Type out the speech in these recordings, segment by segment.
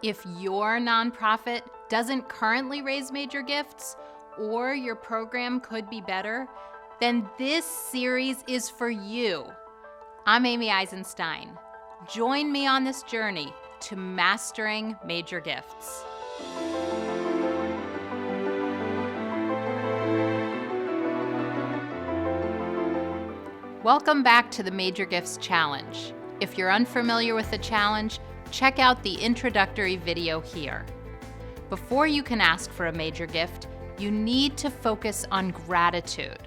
If your nonprofit doesn't currently raise major gifts, or your program could be better, then this series is for you. I'm Amy Eisenstein. Join me on this journey to mastering major gifts. Welcome back to the Major Gifts Challenge. If you're unfamiliar with the challenge, check out the introductory video here. Before you can ask for a major gift, you need to focus on gratitude.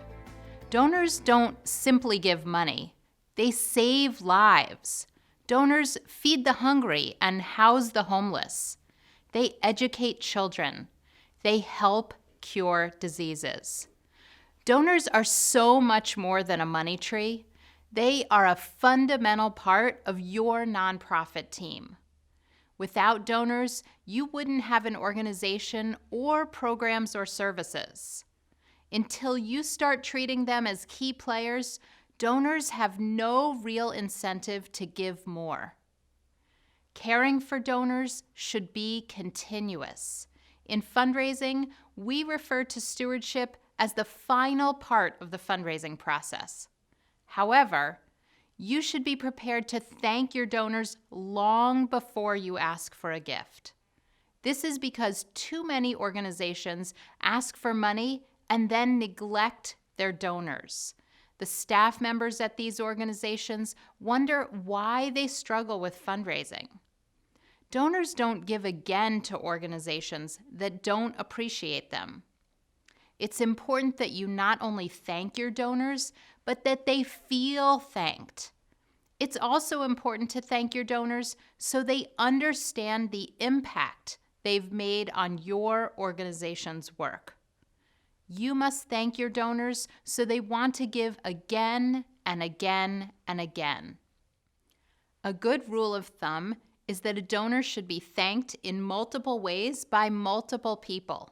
Donors don't simply give money, they save lives. Donors feed the hungry and house the homeless. They educate children. They help cure diseases. Donors are so much more than a money tree. They are a fundamental part of your nonprofit team. Without donors, you wouldn't have an organization or programs or services. Until you start treating them as key players, donors have no real incentive to give more. Caring for donors should be continuous. In fundraising, we refer to stewardship as the final part of the fundraising process. However, you should be prepared to thank your donors long before you ask for a gift. This is because too many organizations ask for money and then neglect their donors. The staff members at these organizations wonder why they struggle with fundraising. Donors don't give again to organizations that don't appreciate them. It's important that you not only thank your donors, but that they feel thanked. It's also important to thank your donors so they understand the impact they've made on your organization's work. You must thank your donors so they want to give again and again and again. A good rule of thumb is that a donor should be thanked in multiple ways by multiple people.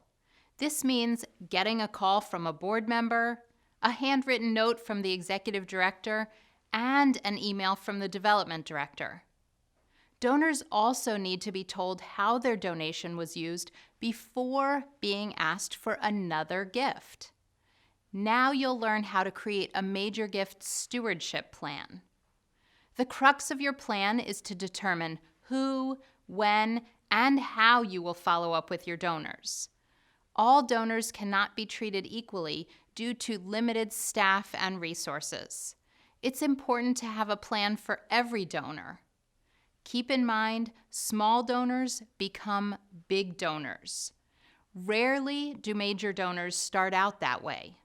This means getting a call from a board member, a handwritten note from the executive director, and an email from the development director. Donors also need to be told how their donation was used before being asked for another gift. Now you'll learn how to create a major gift stewardship plan. The crux of your plan is to determine who, when, and how you will follow up with your donors. All donors cannot be treated equally due to limited staff and resources. It's important to have a plan for every donor. Keep in mind, small donors become big donors. Rarely do major donors start out that way.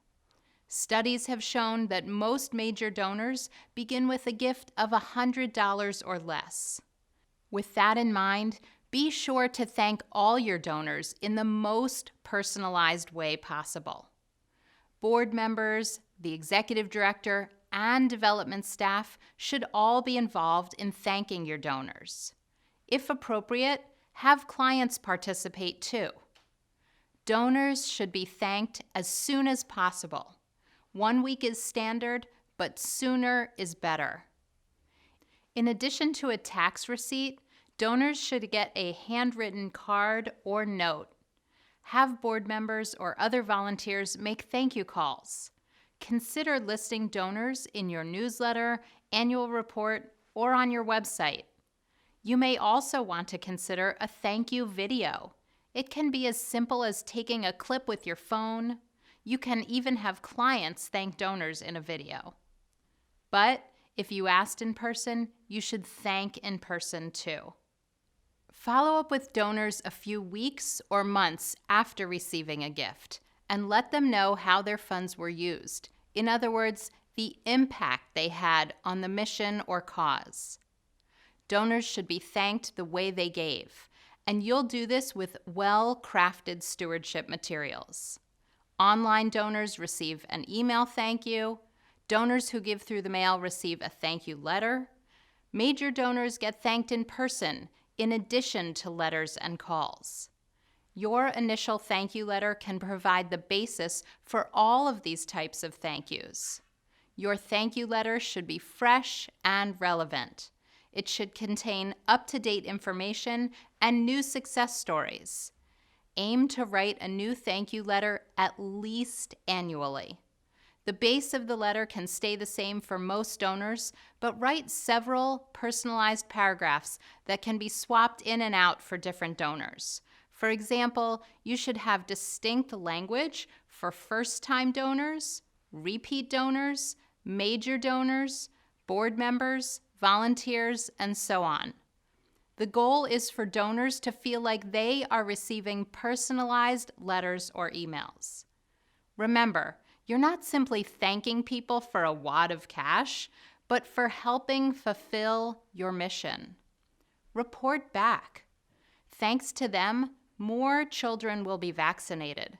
Studies have shown that most major donors begin with a gift of $100 or less. With that in mind, be sure to thank all your donors in the most personalized way possible. Board members, the executive director, and development staff should all be involved in thanking your donors. If appropriate, have clients participate too. Donors should be thanked as soon as possible. 1 week is standard, but sooner is better. In addition to a tax receipt, donors should get a handwritten card or note. Have board members or other volunteers make thank you calls. Consider listing donors in your newsletter, annual report, or on your website. You may also want to consider a thank you video. It can be as simple as taking a clip with your phone. You can even have clients thank donors in a video. But if you asked in person, you should thank in person too. Follow up with donors a few weeks or months after receiving a gift and let them know how their funds were used. In other words, the impact they had on the mission or cause. Donors should be thanked the way they gave, and you'll do this with well-crafted stewardship materials. Online donors receive an email thank you. Donors who give through the mail receive a thank you letter. Major donors get thanked in person in addition to letters and calls. Your initial thank you letter can provide the basis for all of these types of thank yous. Your thank you letter should be fresh and relevant. It should contain up-to-date information and new success stories. Aim to write a new thank you letter at least annually. The base of the letter can stay the same for most donors, but write several personalized paragraphs that can be swapped in and out for different donors. For example, you should have distinct language for first-time donors, repeat donors, major donors, board members, volunteers, and so on. The goal is for donors to feel like they are receiving personalized letters or emails. Remember, you're not simply thanking people for a wad of cash, but for helping fulfill your mission. Report back. Thanks to them, more children will be vaccinated.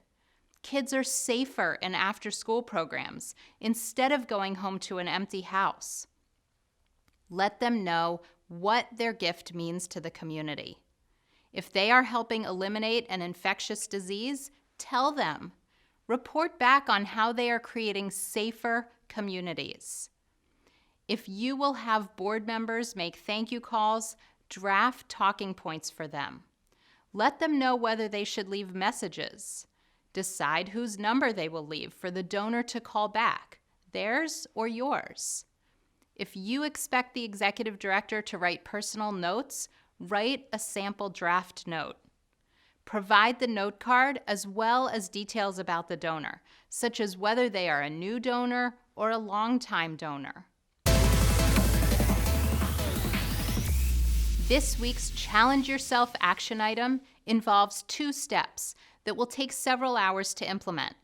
Kids are safer in after-school programs instead of going home to an empty house. Let them know what their gift means to the community. If they are helping eliminate an infectious disease, tell them. Report back on how they are creating safer communities. If you will have board members make thank you calls, draft talking points for them. Let them know whether they should leave messages. Decide whose number they will leave for the donor to call back, theirs or yours. If you expect the executive director to write personal notes, write a sample draft note. Provide the note card as well as details about the donor, such as whether they are a new donor or a longtime donor. This week's Challenge Yourself action item involves 2 steps that will take several hours to implement,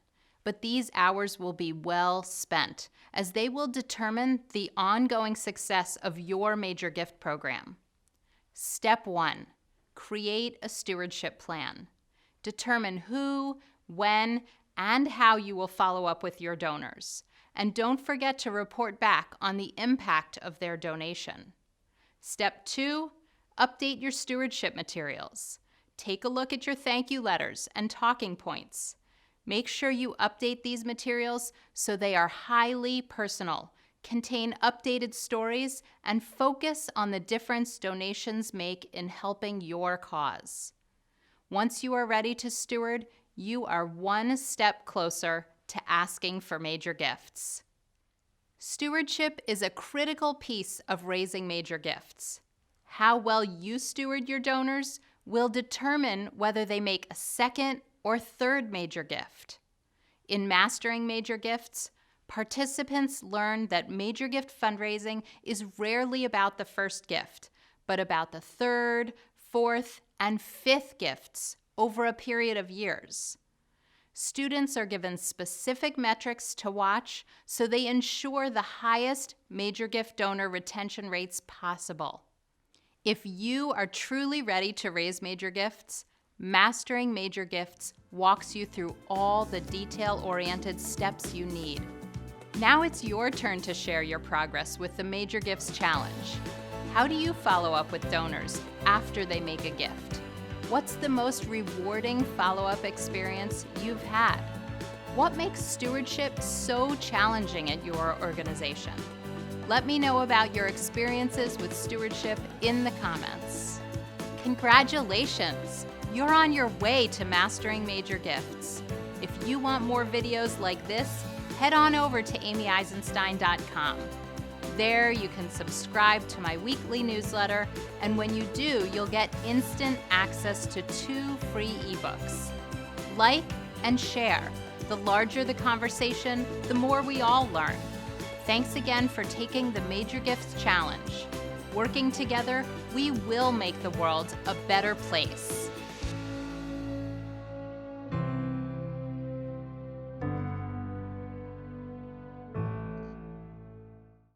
but these hours will be well spent as they will determine the ongoing success of your major gift program. Step 1, create a stewardship plan. Determine who, when, and how you will follow up with your donors. And don't forget to report back on the impact of their donation. Step 2, update your stewardship materials. Take a look at your thank you letters and talking points. Make sure you update these materials so they are highly personal, contain updated stories, and focus on the difference donations make in helping your cause. Once you are ready to steward, you are one step closer to asking for major gifts. Stewardship is a critical piece of raising major gifts. How well you steward your donors will determine whether they make a second or third major gift. In Mastering Major Gifts, participants learn that major gift fundraising is rarely about the first gift, but about the third, fourth, and fifth gifts over a period of years. Students are given specific metrics to watch so they ensure the highest major gift donor retention rates possible. If you are truly ready to raise major gifts, Mastering Major Gifts walks you through all the detail-oriented steps you need. Now it's your turn to share your progress with the Major Gifts Challenge. How do you follow up with donors after they make a gift? What's the most rewarding follow-up experience you've had? What makes stewardship so challenging at your organization? Let me know about your experiences with stewardship in the comments. Congratulations! You're on your way to mastering major gifts. If you want more videos like this, head on over to amyeisenstein.com. There you can subscribe to my weekly newsletter, and when you do, you'll get instant access to 2 free ebooks. Like and share. The larger the conversation, the more we all learn. Thanks again for taking the Major Gifts Challenge. Working together, we will make the world a better place.